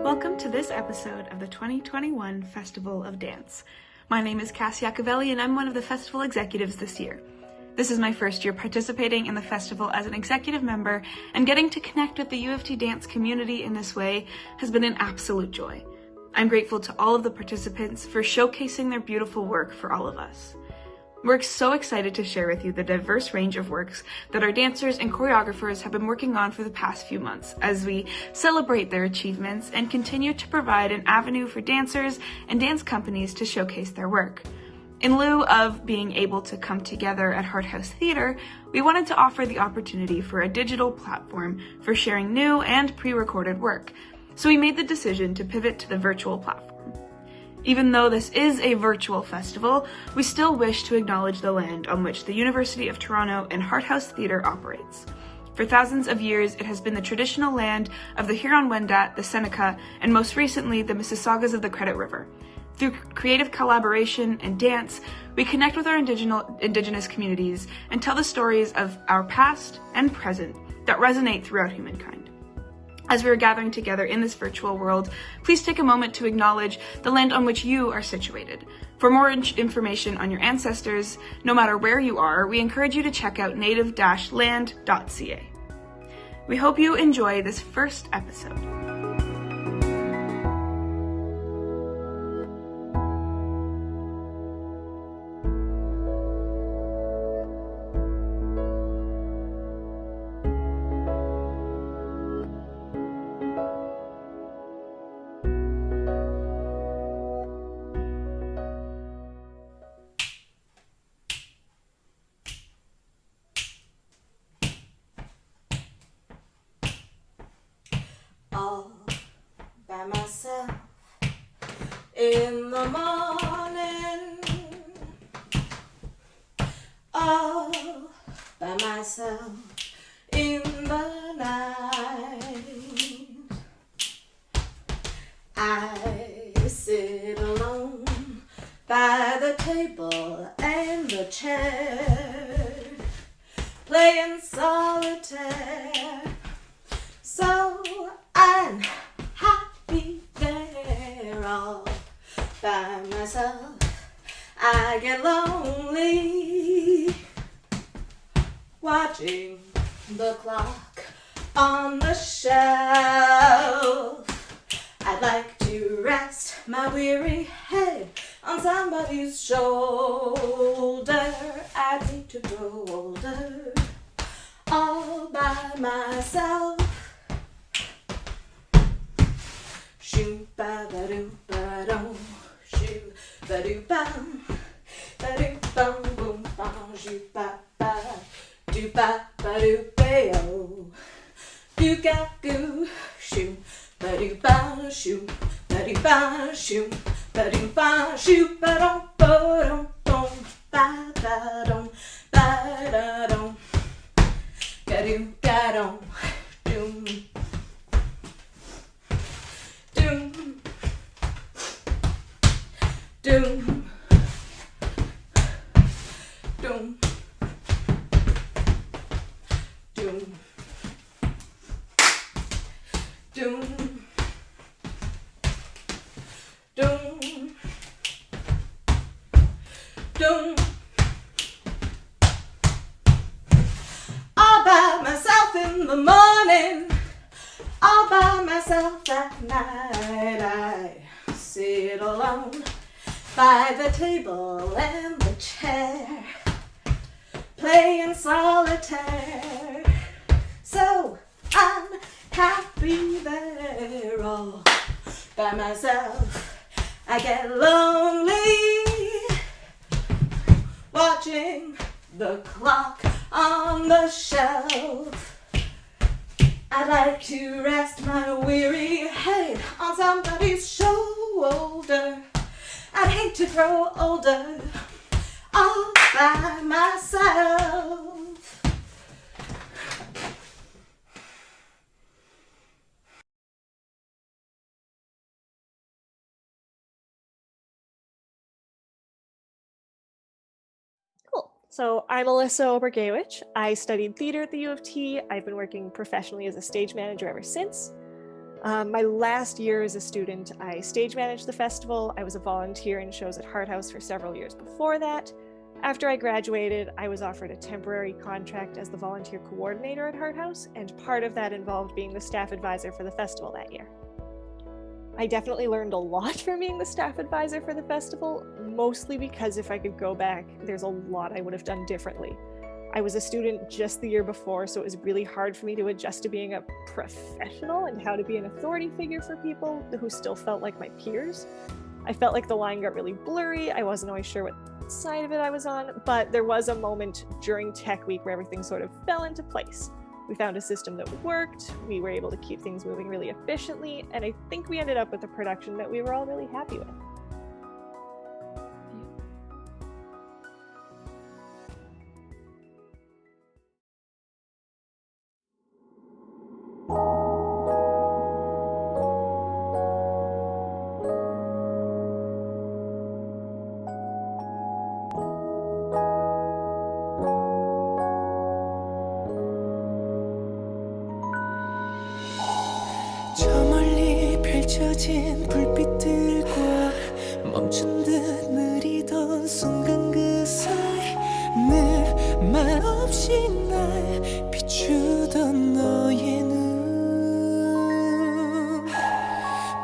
Welcome to this episode of the 2021 Festival of Dance. My name is Cassie Iacovelli and I'm one of the festival executives this year. This is my first year participating in the festival as an executive member, and getting to connect with the U of T dance community in this way has been an absolute joy. I'm grateful to all of the participants for showcasing their beautiful work for all of us. We're so excited to share with you the diverse range of works that our dancers and choreographers have been working on for the past few months as we celebrate their achievements and continue to provide an avenue for dancers and dance companies to showcase their work. In lieu of being able to come together at Hart House Theater, we wanted to offer the opportunity for a digital platform for sharing new and pre-recorded work, so we made the decision to pivot to the virtual platform. Even though this is a virtual festival, we still wish to acknowledge the land on which the University of Toronto and Hart House Theatre operates. For thousands of years, it has been the traditional land of the Huron-Wendat, the Seneca, and most recently, the Mississaugas of the Credit River. Through creative collaboration and dance, we connect with our Indigenous communities and tell the stories of our past and present that resonate throughout humankind. As we are gathering together in this virtual world, please take a moment to acknowledge the land on which you are situated. For more information on your ancestors, no matter where you are, we encourage you to check out native-land.ca. We hope you enjoy this first episode. All by myself in the morning, all by myself in the night. I sit alone by the table and the chair, playing solitaire. So I'm happy there all by myself. I get lonely watching the clock on the shelf. I'd like to rest my weary head on somebody's shoulder. I need to grow older all by myself. Shoo ba ba doo ba dum, shoo ba doo bum, ba doo bum boom bum, shoo ba doo ba yo, doo ga goo, shoo ba doo ba shoo ba doo ba shoo ba doo ba shoo ba dum dum ba dum ba da dum, ga doo ga dum. Doom, doom, doom, doom, doom, doom. All by myself in the morning, all by myself at night. I sit alone by the table and the chair, playing solitaire. So I'm happy there all by myself. I get lonely watching the clock on the shelf. I'd like to rest my weary head on somebody's shoulder. I'd hate to grow older all by myself. So I'm Alyssa Obergewich. I studied theater at the U of T. I've been working professionally as a stage manager ever since. My last year as a student, I stage managed the festival. I was a volunteer in shows at Hart House for several years before that. After I graduated, I was offered a temporary contract as the volunteer coordinator at Hart House, and part of that involved being the staff advisor for the festival that year. I definitely learned a lot from being the staff advisor for the festival, mostly because if I could go back, there's a lot I would have done differently. I was a student just the year before, so it was really hard for me to adjust to being a professional and how to be an authority figure for people who still felt like my peers. I felt like the line got really blurry. I wasn't always sure what side of it I was on, but there was a moment during Tech Week where everything sort of fell into place. We found a system that worked, we were able to keep things moving really efficiently, and I think we ended up with a production that we were all really happy with. 저 멀리 펼쳐진 불빛들과 멈춘 듯 느리던 순간 그 사이 늘 말없이 날 비추던 너의 눈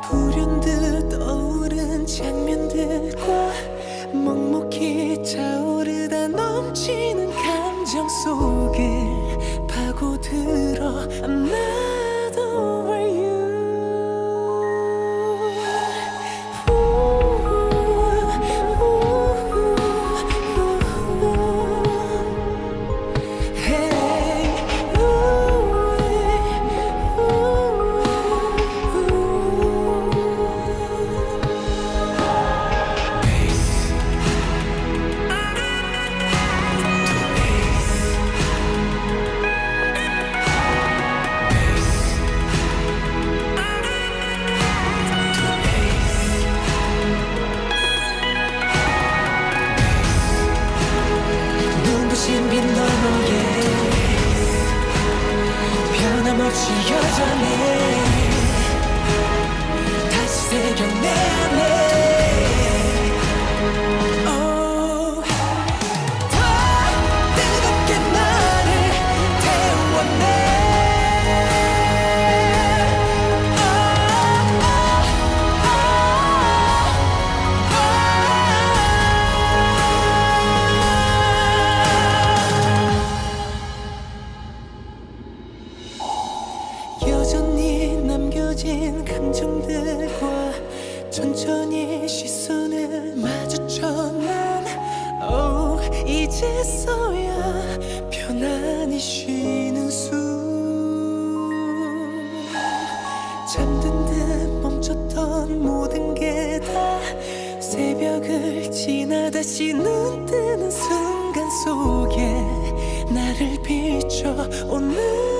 불현듯 떠오른 장면들과 먹먹히 차오르다 넘치는 감정 속에 파고들어 I'm not over you 눈부신 빛 너머에 변함없이 여전해 다시 새겨 내 안에 더 뜨겁게 나를 태워내 여전히 남겨진 감정들과 천천히 시선을 마주쳐 난 이제서야 편안히 쉬는 숨 잠든 듯 멈췄던 모든 게 다 새벽을 지나 다시 눈 뜨는 순간 속에 나를 비춰 오는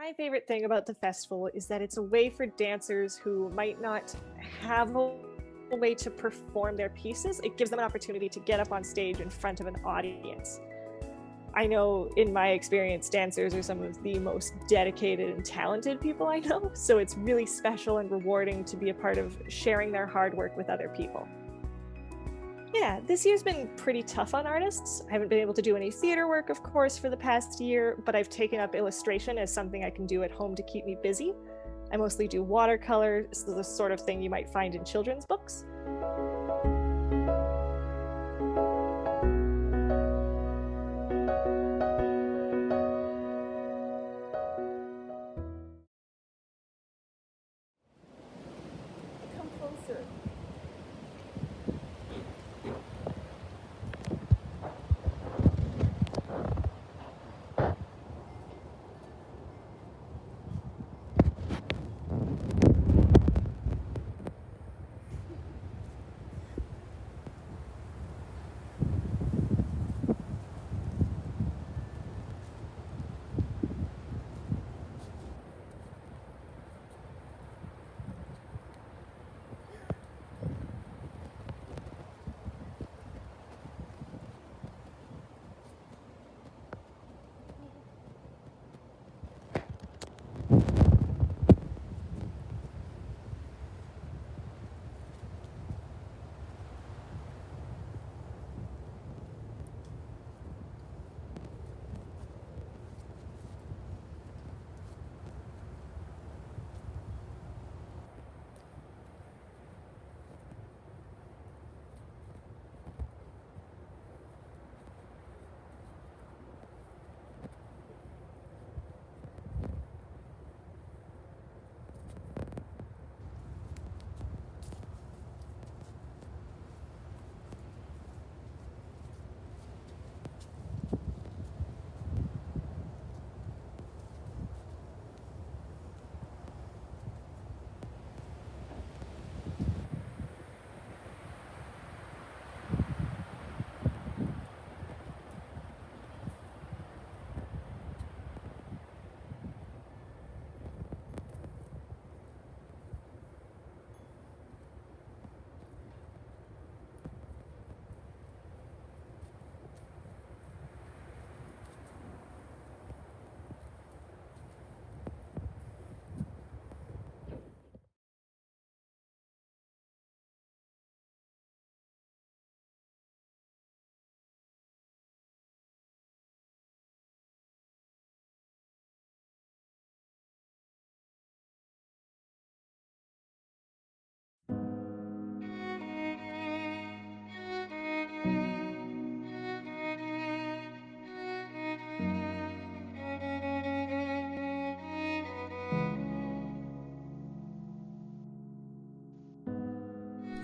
My favorite thing about the festival is that it's a way for dancers who might not have a way to perform their pieces. It gives them an opportunity to get up on stage in front of an audience. I know in my experience, dancers are some of the most dedicated and talented people I know, so it's really special and rewarding to be a part of sharing their hard work with other people. Yeah, this year's been pretty tough on artists. I haven't been able to do any theater work, of course, for the past year, but I've taken up illustration as something I can do at home to keep me busy. I mostly do watercolor, so the sort of thing you might find in children's books. Come closer.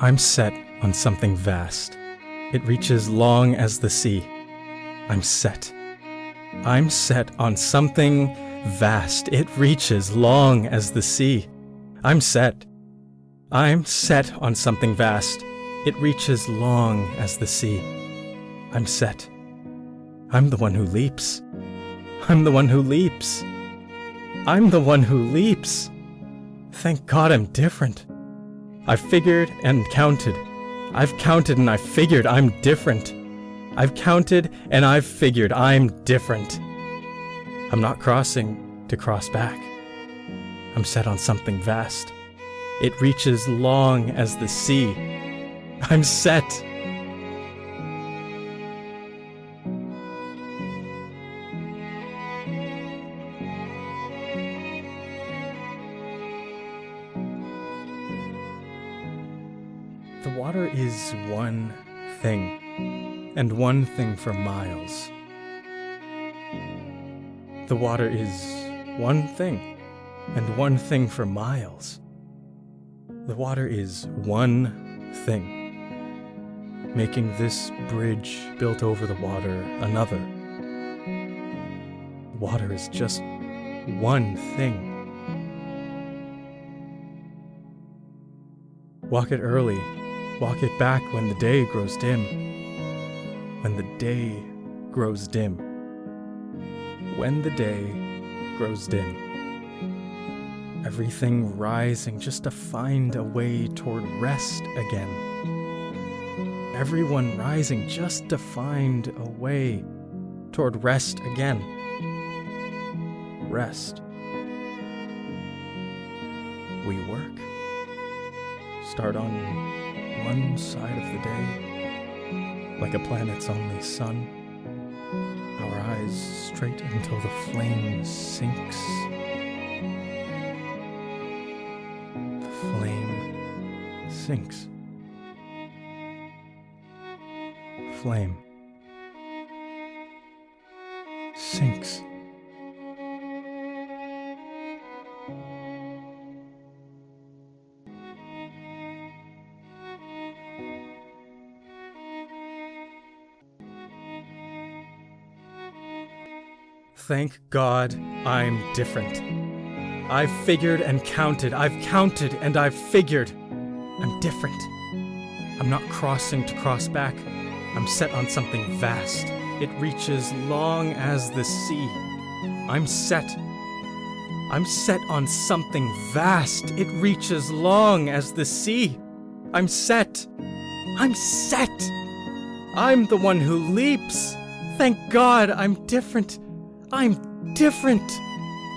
I'm set on something vast. It reaches long as the sea. I'm set. I'm set on something vast. It reaches long as the sea. I'm set. I'm set on something vast. It reaches long as the sea. I'm set. I'm the one who leaps. I'm the one who leaps. I'm the one who leaps. Thank God I'm different. I've figured and counted. I've counted and I've figured I'm different. I've counted and I've figured I'm different. I'm not crossing to cross back. I'm set on something vast. It reaches long as the sea. I'm set. The water is one thing, and one thing for miles. The water is one thing, and one thing for miles. The water is one thing, making this bridge built over the water another. Water is just one thing. Walk it early. Walk it back when the day grows dim. When the day grows dim. When the day grows dim. Everything rising just to find a way toward rest again. Everyone rising just to find a way toward rest again. Rest. We work. Start on one side of the day, like a planet's only sun. Our eyes straight until the flame sinks. The flame sinks. Flame sinks. Thank God I'm different. I've figured and counted. I've counted and I've figured. I'm different. I'm not crossing to cross back. I'm set on something vast. It reaches long as the sea. I'm set. I'm set on something vast. It reaches long as the sea. I'm set. I'm set. I'm the one who leaps. Thank God I'm different. I'm different.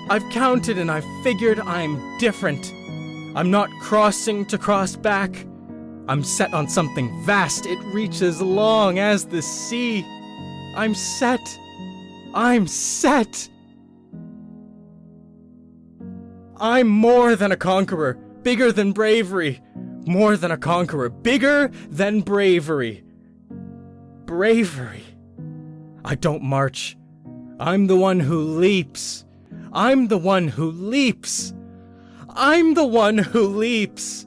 I've counted and I've figured I'm different. I'm not crossing to cross back. I'm set on something vast. It reaches long as the sea. I'm set. I'm set. I'm more than a conqueror, bigger than bravery. More than a conqueror, bigger than bravery. Bravery. I don't march. I'm the one who leaps. I'm the one who leaps. I'm the one who leaps.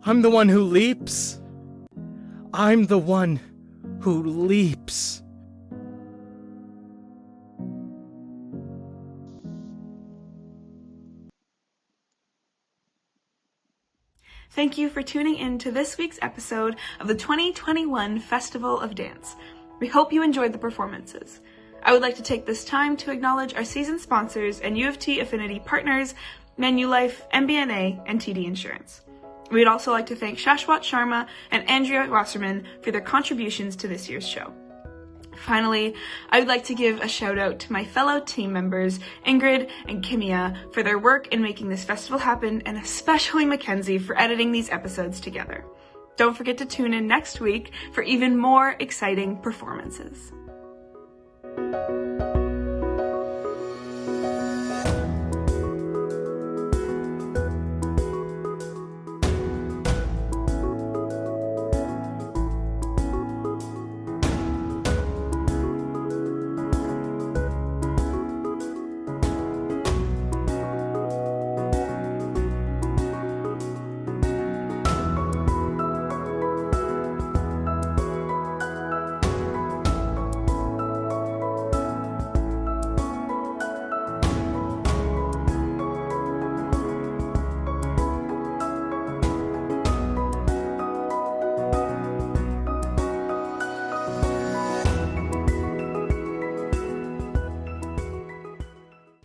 I'm the one who leaps. I'm the one who leaps. Thank you for tuning in to this week's episode of the 2021 Festival of Dance. We hope you enjoyed the performances. I would like to take this time to acknowledge our season sponsors and U of T affinity partners, Manulife, MBNA, and TD Insurance. We would also like to thank Shashwat Sharma and Andrea Wasserman for their contributions to this year's show. Finally, I would like to give a shout out to my fellow team members, Ingrid and Kimia, for their work in making this festival happen, and especially Mackenzie for editing these episodes together. Don't forget to tune in next week for even more exciting performances.